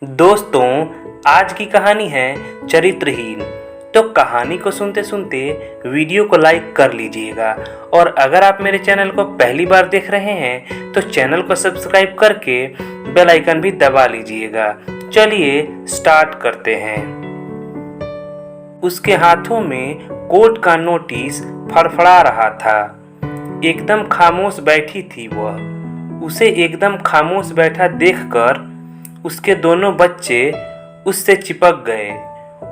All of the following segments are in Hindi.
दोस्तों, आज की कहानी है चरित्रहीन। तो कहानी को सुनते सुनते वीडियो को लाइक कर लीजिएगा और अगर आप मेरे चैनल को पहली बार देख रहे हैं तो चैनल को सब्सक्राइब करके बेल आइकन भी दबा लीजिएगा। चलिए स्टार्ट करते हैं। उसके हाथों में कोर्ट का नोटिस फड़फड़ा रहा था। एकदम खामोश बैठी थी वह। उसे एकदम खामोश बैठा देखकर उसके दोनों बच्चे उससे चिपक गए।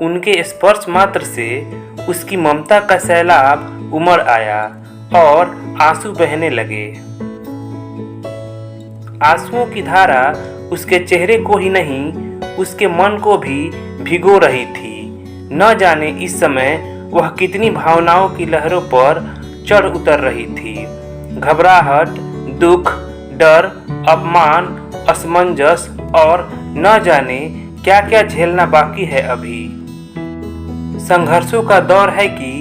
उनके स्पर्श मात्र से उसकी ममता का सैलाब उमड़ आया और आंसू बहने लगे। आंसुओं की धारा उसके चेहरे को ही नहीं, उसके मन को भी भिगो रही थी। न जाने इस समय वह कितनी भावनाओं की लहरों पर चढ़ उतर रही थी। घबराहट, दुख, डर, अपमान, असमंजस और न जाने क्या क्या झेलना बाकी है अभी। संघर्षों का दौर है कि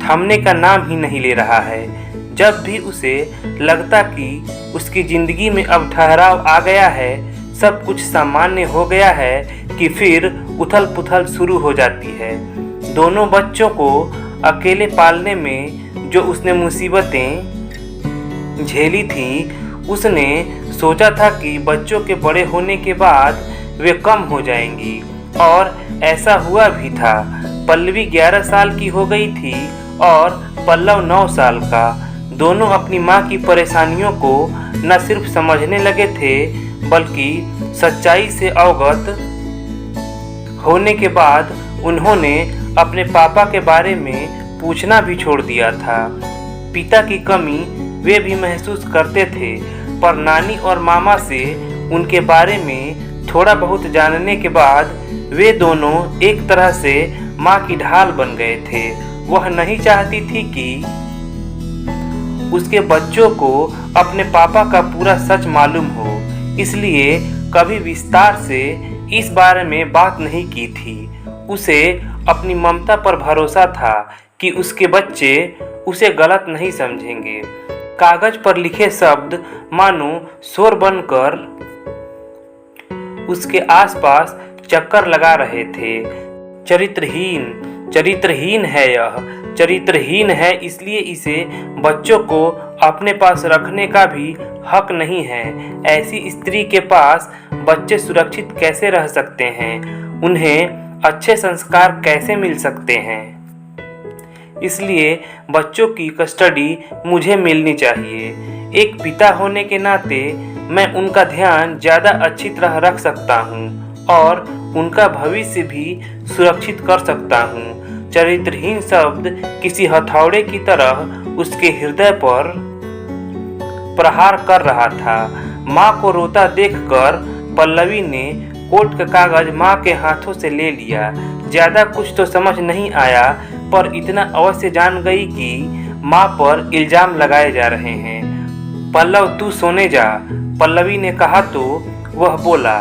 थमने का नाम ही नहीं ले रहा है। जब भी उसे लगता कि उसकी जिंदगी में अब ठहराव आ गया है, सब कुछ सामान्य हो गया है, कि फिर उथल पुथल शुरू हो जाती है। दोनों बच्चों को अकेले पालने में जो उसने मुसीबतें झेली थी, उसने सोचा था कि बच्चों के बड़े होने के बाद वे कम हो जाएंगी और ऐसा हुआ भी था। पल्लवी 11 साल की हो गई थी और पल्लव 9 साल का। दोनों अपनी माँ की परेशानियों को न सिर्फ समझने लगे थे बल्कि सच्चाई से अवगत होने के बाद उन्होंने अपने पापा के बारे में पूछना भी छोड़ दिया था। पिता की कमी वे भी महसूस करते थे, पर नानी और मामा से उनके बारे में थोड़ा बहुत जानने के बाद वे दोनों एक तरह से माँ की ढाल बन गए थे। वह नहीं चाहती थी कि उसके बच्चों को अपने पापा का पूरा सच मालूम हो, इसलिए कभी विस्तार से इस बारे में बात नहीं की थी। उसे अपनी ममता पर भरोसा था कि उसके बच्चे उसे गलत नहीं समझेंगे। कागज पर लिखे शब्द मानो शोर बनकर उसके आसपास चक्कर लगा रहे थे। चरित्रहीन, चरित्रहीन है यह, चरित्रहीन है, इसलिए इसे बच्चों को अपने पास रखने का भी हक नहीं है। ऐसी स्त्री के पास बच्चे सुरक्षित कैसे रह सकते हैं? उन्हें अच्छे संस्कार कैसे मिल सकते हैं? इसलिए बच्चों की कस्टडी मुझे मिलनी चाहिए। एक पिता होने के नाते मैं उनका ध्यान ज़्यादा अच्छी तरह रख सकता हूँ और उनका भविष्य भी सुरक्षित कर सकता हूँ। चरित्रहीन शब्द किसी हथौड़े की तरह उसके हृदय पर प्रहार कर रहा था। माँ को रोता देखकर पल्लवी ने कोर्ट का कागज माँ के हाथों से ले लिया। ज़्यादा कुछ तो समझ नहीं आया, पर इतना अवश्य जान गई कि माँ पर इल्जाम लगाए जा रहे हैं। पल्लव, तू सोने जा, पल्लवी ने कहा तो वह बोला,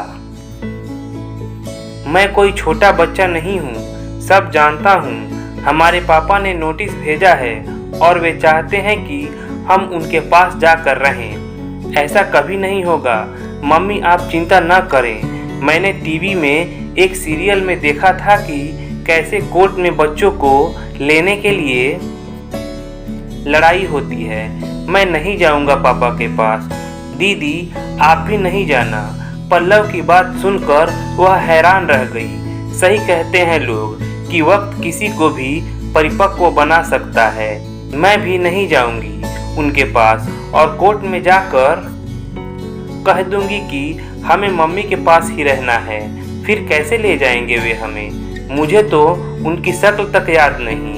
मैं कोई छोटा बच्चा नहीं हूँ, सब जानता हूँ। हमारे पापा ने नोटिस भेजा है और वे चाहते हैं कि हम उनके पास जाकर रहें। ऐसा कभी नहीं होगा। मम्मी, आप चिंता न करें। मैंने टीवी में एक सीरियल में देखा था कि कैसे कोर्ट में बच्चों को लेने के लिए लड़ाई होती है। मैं नहीं जाऊंगा पापा के पास। दीदी, आप भी नहीं जाना। पल्लव की बात सुनकर वह हैरान रह गई। सही कहते हैं लोग कि वक्त किसी को भी परिपक्व बना सकता है। मैं भी नहीं जाऊंगी उनके पास और कोर्ट में जाकर कह दूंगी कि हमें मम्मी के पास ही रहना है। फिर कैसे ले जाएंगे वे हमें? मुझे तो उनकी शक्ल तक याद नहीं।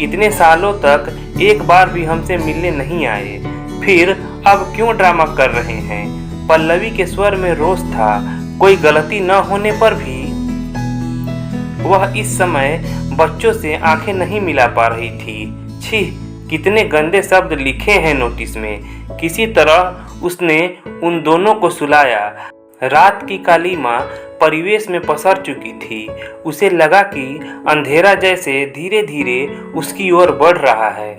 इतने सालों तक एक बार भी हमसे मिलने नहीं आए। फिर अब क्यों ड्रामा कर रहे हैं? पल्लवी के स्वर में रोष था। कोई गलती न होने पर भी वह इस समय बच्चों से आंखें नहीं मिला पा रही थी। छी, कितने गंदे शब्द लिखे हैं नोटिस में। किसी तरह उसने उन दोनों को सुलाया। रात की कालीमा परिवेश में पसर चुकी थी। उसे लगा कि अंधेरा जैसे धीरे धीरे उसकी ओर बढ़ रहा है।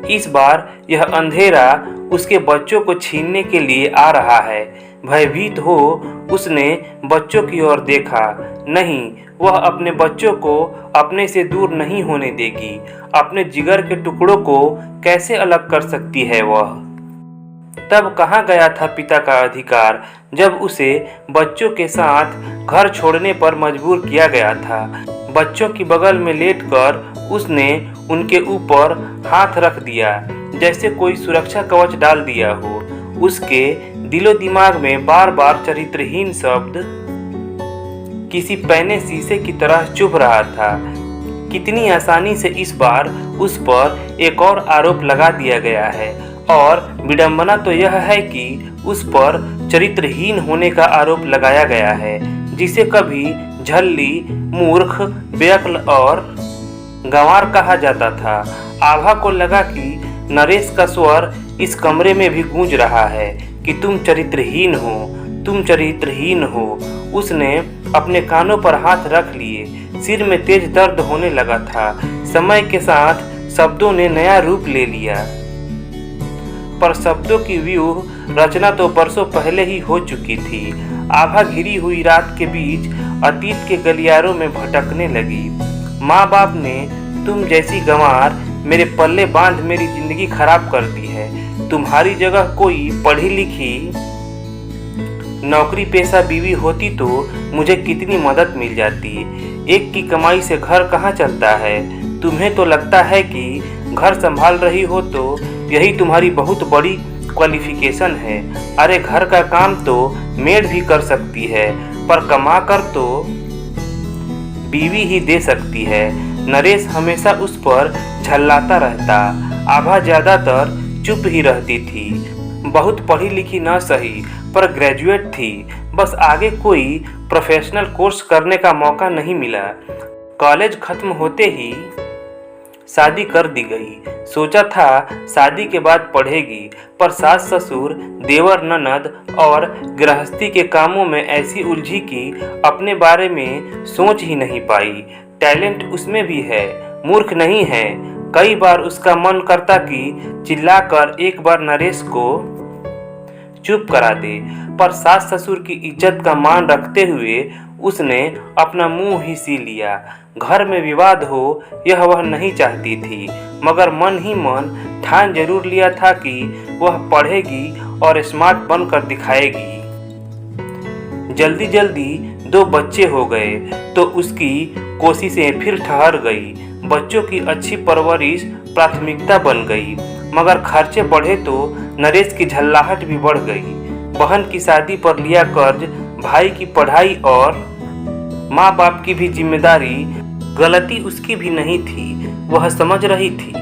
इस बार यह अंधेरा उसके बच्चों को छीनने के लिए आ रहा है। भयभीत हो उसने बच्चों की ओर देखा। नहीं, वह अपने बच्चों को अपने से दूर नहीं होने देगी। अपने जिगर के टुकड़ों को कैसे अलग कर सकती है वह? तब कहाँ गया था पिता का अधिकार, जब उसे बच्चों के साथ घर छोड़ने पर मजबूर किया गया था। बच्चों की बगल में लेटकर उसने उनके ऊपर हाथ रख दिया, जैसे कोई सुरक्षा कवच डाल दिया हो। उसके दिलो दिमाग में बार बार चरित्रहीन शब्द किसी पैने शीशे की तरह चुभ रहा था। कितनी आसानी से इस बार उस पर एक और आरोप लगा दिया गया है, और विडंबना तो यह है कि उस पर चरित्रहीन होने का आरोप लगाया गया है, जिसे कभी झल्ली, मूर्ख, बेअक्ल और गंवार कहा जाता था। आभा को लगा कि नरेश का स्वर इस कमरे में भी गूंज रहा है कि तुम चरित्रहीन हो, तुम चरित्रहीन हो। उसने अपने कानों पर हाथ रख लिए। सिर में तेज दर्द होने लगा था। समय के साथ शब्दों ने नया रूप ले लिया, पर शब्दों की व्यूह रचना तो बरसों पहले ही हो चुकी थी। आभा घिरी हुई रात के बीच अतीत के गलियारों में भटकने लगी। माँ बाप ने तुम जैसी गंवार मेरे पल्ले बांध मेरी जिंदगी खराब कर दी है। तुम्हारी जगह कोई पढ़ी लिखी नौकरी पेशा बीवी होती तो मुझे कितनी मदद मिल जाती। एक की कमाई से घर कहाँ चलता है? तुम्हें तो लगता है कि घर संभाल रही हो तो यही तुम्हारी बहुत बड़ी क्वालिफिकेशन है। अरे घर का काम तो मेड भी कर सकती है, पर कमा कर तो बीवी ही दे सकती है। नरेश हमेशा उस पर झल्लाता रहता। आभा ज्यादातर चुप ही रहती थी। बहुत पढ़ी लिखी न सही, पर ग्रेजुएट थी। बस आगे कोई प्रोफेशनल कोर्स करने का मौका नहीं मिला। कॉलेज खत्म होते ही शादी कर दी गई। सोचा था शादी के बाद पढ़ेगी, पर सास ससुर, देवर ननद और गृहस्थी के कामों में ऐसी उलझी कि अपने बारे में सोच ही नहीं पाई। टैलेंट उसमें भी है, मूर्ख नहीं है। कई बार उसका मन करता कि चिल्लाकर एक बार नरेश को चुप करा दे, पर सास ससुर की इज्जत का मान रखते हुए उसने अपना मुंह ही सी लिया। घर में विवाद हो यह वह नहीं चाहती थी, मगर मन ही मन ठान जरूर लिया था कि वह पढ़ेगी और स्मार्ट बनकर दिखाएगी। जल्दी जल्दी 2 बच्चे हो गए तो उसकी कोशिशें फिर ठहर गई। बच्चों की अच्छी परवरिश प्राथमिकता बन गई, मगर खर्चे बढ़े तो नरेश की झल्लाहट भी बढ़ गई। बहन की शादी पर लिया कर्ज, भाई की पढ़ाई और माँ बाप की भी जिम्मेदारी। गलती उसकी भी नहीं थी, वह समझ रही थी।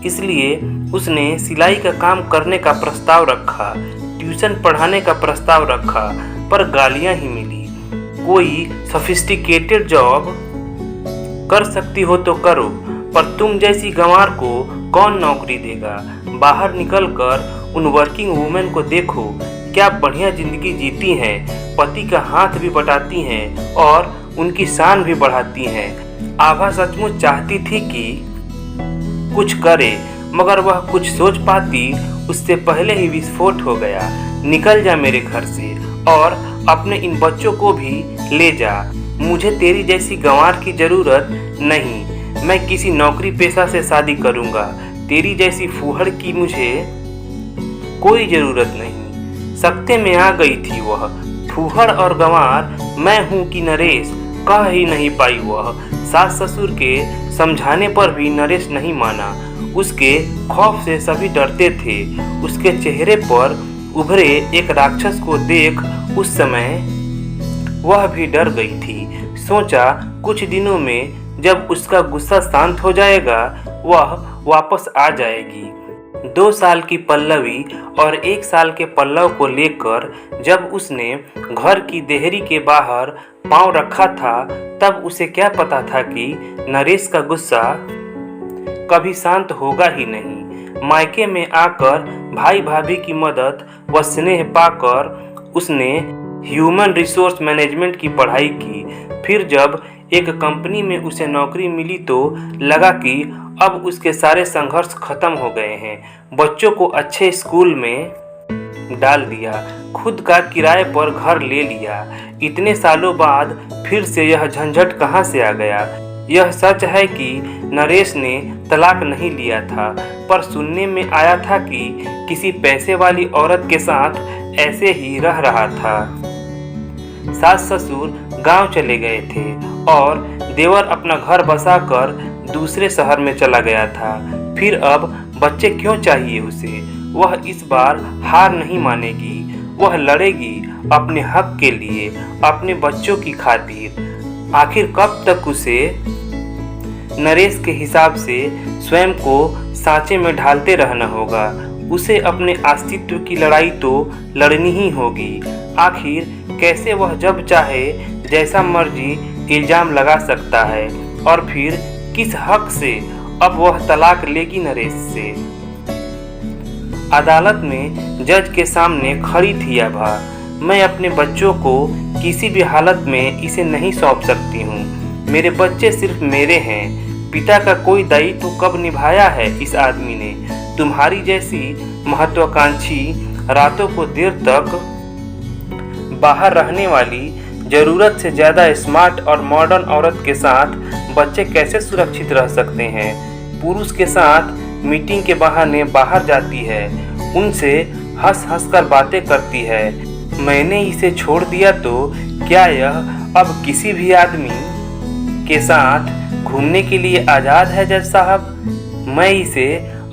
इसलिए उसने सिलाई का काम करने का प्रस्ताव रखा, ट्यूशन पढ़ाने का प्रस्ताव रखा, पर गालियां ही मिली। कोई सोफिस्टिकेटेड जॉब कर सकती हो तो करो, पर तुम जैसी गंवार को कौन नौकरी देगा? बाहर निकलकर उन वर्किंग वुमेन को देखो, क्या बढ़िया जिंदगी जीती हैं, पति का हाथ भी बटाती हैं और उनकी शान भी बढ़ाती हैं। आभा सचमुच चाहती थी कि कुछ करे, मगर वह कुछ सोच पाती उससे पहले ही विस्फोट हो गया। निकल जा मेरे घर से और अपने इन बच्चों को भी ले जा। मुझे तेरी जैसी गंवार की जरूरत नहीं। मैं किसी नौकरी पेशा से शादी करूंगा। तेरी जैसी फूहड़ की मुझे कोई जरूरत नहीं। सख्ते में आ गई थी वह। फूहड़ और गंवार मैं हूं कि नरेश, कह ही नहीं पाई वह। सास ससुर के समझाने पर भी नरेश नहीं माना। उसके खौफ से सभी डरते थे। उसके चेहरे पर उभरे एक राक्षस को देख उस समय वह भी डर गई थी। सोचा कुछ दिनों में जब उसका गुस्सा शांत हो जाएगा वह वापस आ जाएगी। 2 साल की पल्लवी और 1 साल के पल्लव को लेकर जब उसने घर की देहरी के बाहर पांव रखा था, तब उसे क्या पता था कि नरेश का गुस्सा कभी शांत होगा ही नहीं। मायके में आकर भाई भाभी की मदद व स्नेह पाकर उसने ह्यूमन रिसोर्स मैनेजमेंट की पढ़ाई की। फिर जब एक कंपनी में उसे नौकरी मिली तो लगा कि अब उसके सारे संघर्ष खत्म हो गए हैं। बच्चों को अच्छे स्कूल में डाल दिया, खुद का किराए पर घर ले लिया। इतने सालों बाद फिर से यह झंझट कहाँ से आ गया। यह सच है कि नरेश ने तलाक नहीं लिया था, पर सुनने में आया था कि किसी पैसे वाली औरत के साथ ऐसे ही रह रहा था। सास ससुर गांव चले गए थे और देवर अपना घर बसाकर दूसरे शहर में चला गया था। फिर अब बच्चे क्यों चाहिए उसे। वह इस बार हार नहीं मानेगी। वह लड़ेगी अपने हक के लिए, अपने बच्चों की खातिर। आखिर कब तक उसे नरेश के हिसाब से स्वयं को सांचे में ढालते रहना होगा। उसे अपने अस्तित्व की लड़ाई तो लड़नी ही होगी। आखिर कैसे वह जब चाहे जैसा मर्जी इल्जाम लगा सकता है, और फिर किस हक से अब वह तलाक लेगी नरेश से। अदालत में जज के सामने खड़ी थी आभा। मैं अपने बच्चों को किसी भी हालत में इसे नहीं सौंप सकती हूँ। मेरे बच्चे सिर्फ मेरे हैं। पिता का कोई दायित्व कब निभाया है इस आदमी ने। तुम्हारी जैसी महत्वाकांक्षी, रातों को देर तक बाहर रहने वाली, जरूरत से ज़्यादा स्मार्ट और मॉडर्न औरत के साथ बच्चे कैसे सुरक्षित रह सकते हैं। पुरुष के साथ मीटिंग के बहाने बाहर जाती है, उनसे हंस हंस कर बातें करती है। मैंने इसे छोड़ दिया तो क्या यह अब किसी भी आदमी के साथ घूमने के लिए आज़ाद है जज साहब। मैं इसे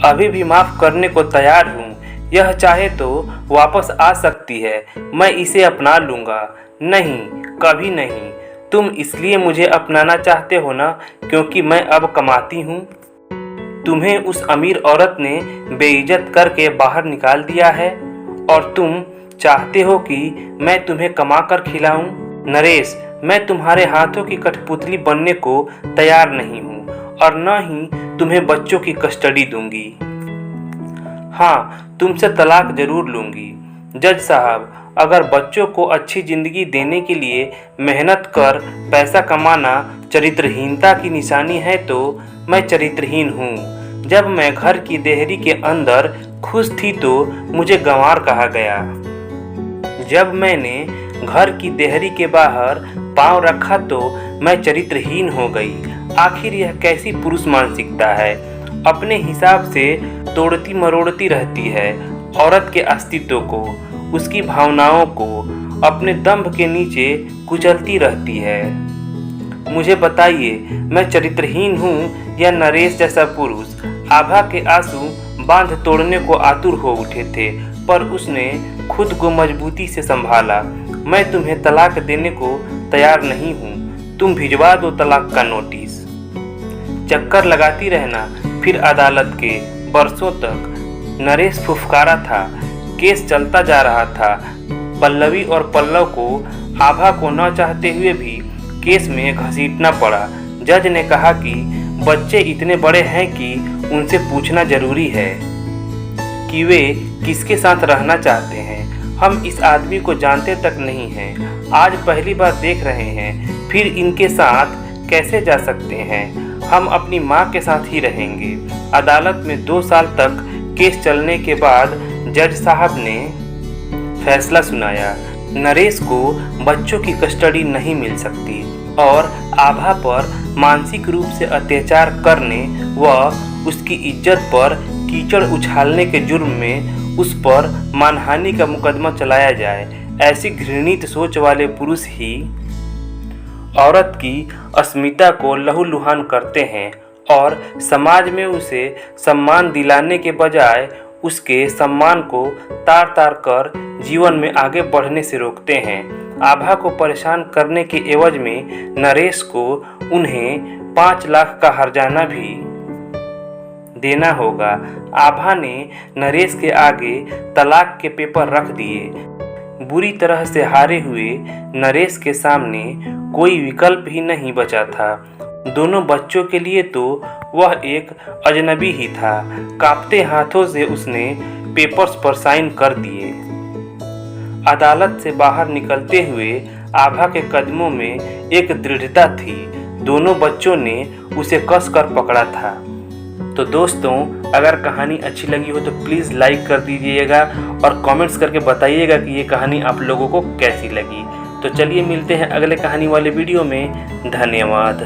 अभी भी माफ़ करने को तैयार हूँ। यह चाहे तो वापस आ सकती है। मैं इसे अपना लूँगा। नहीं, कभी नहीं। तुम इसलिए मुझे अपनाना चाहते हो ना क्योंकि मैं अब कमाती हूँ। तुम्हें उस अमीर औरत ने बेइज्जत करके बाहर निकाल दिया है और तुम चाहते हो कि मैं तुम्हें कमा कर खिलाऊं। नरेश, मैं तुम्हारे हाथों की कठपुतली बनने को तैयार नहीं हूँ और न ही तुम्हें बच्चों की कस्टडी दूंगी। हाँ, तुमसे तलाक जरूर लूंगी। जज साहब, अगर बच्चों को अच्छी जिंदगी देने के लिए मेहनत कर पैसा कमाना चरित्रहीनता की निशानी है तो मैं चरित्रहीन हूँ। जब मैं घर की देहरी के अंदर खुश थी तो मुझे गंवार कहा गया। जब मैंने घर की देहरी के बाहर पांव रखा तो मैं चरित्रहीन हो गई। आखिर यह कैसी पुरुष मानसिकता है। अपने हिसाब से तोड़ती मरोड़ती रहती है औरत के अस्तित्व को, उसकी भावनाओं को अपने दंभ के नीचे कुचलती रहती है। मुझे बताइए, मैं चरित्रहीन हूँ या नरेश जैसा पुरुष। आभा के आंसू बांध तोड़ने को आतुर हो उठे थे, पर उसने खुद को मजबूती से संभाला। मैं तुम्हें तलाक देने को तैयार नहीं हूँ। तुम भिजवा दो तलाक का नोटिस। चक्कर लगाती रहना फिर अदालत के। बरसों तक नरेश फुफकारा था। केस चलता जा रहा था। पल्लवी और पल्लव को आभा को न चाहते हुए भी केस में घसीटना पड़ा। जज ने कहा कि बच्चे इतने बड़े हैं कि उनसे पूछना जरूरी है कि वे किसके साथ रहना चाहते हैं। हम इस आदमी को जानते तक नहीं हैं। आज पहली बार देख रहे हैं, फिर इनके साथ कैसे जा सकते हैं। हम अपनी माँ के साथ ही रहेंगे। अदालत में 2 साल तक केस चलने के बाद जज साहब ने फैसला सुनाया। नरेश को बच्चों की कस्टडी नहीं मिल सकती और आभा पर मानसिक रूप से अत्याचार करने व उसकी इज्जत पर कीचड़ उछालने के जुर्म में उस पर मानहानि का मुकदमा चलाया जाए। ऐसी घृणित सोच वाले पुरुष ही औरत की अस्मिता को लहूलुहान करते हैं और समाज में उसे सम्मान दिलाने के बजाय उसके सम्मान को तार तार कर जीवन में आगे बढ़ने से रोकते हैं। आभा को परेशान करने के एवज में नरेश को उन्हें 5 लाख का हर्जाना भी देना होगा। आभा ने नरेश के आगे तलाक के पेपर रख दिए। बुरी तरह से हारे हुए नरेश के सामने कोई विकल्प ही नहीं बचा था। दोनों बच्चों के लिए तो वह एक अजनबी ही था। कांपते हाथों से उसने पेपर्स पर साइन कर दिए। अदालत से बाहर निकलते हुए आभा के कदमों में एक दृढ़ता थी। दोनों बच्चों ने उसे कसकर पकड़ा था। तो दोस्तों, अगर कहानी अच्छी लगी हो तो प्लीज़ लाइक कर दीजिएगा और कमेंट्स करके बताइएगा कि ये कहानी आप लोगों को कैसी लगी। तो चलिए मिलते हैं अगले कहानी वाले वीडियो में। धन्यवाद।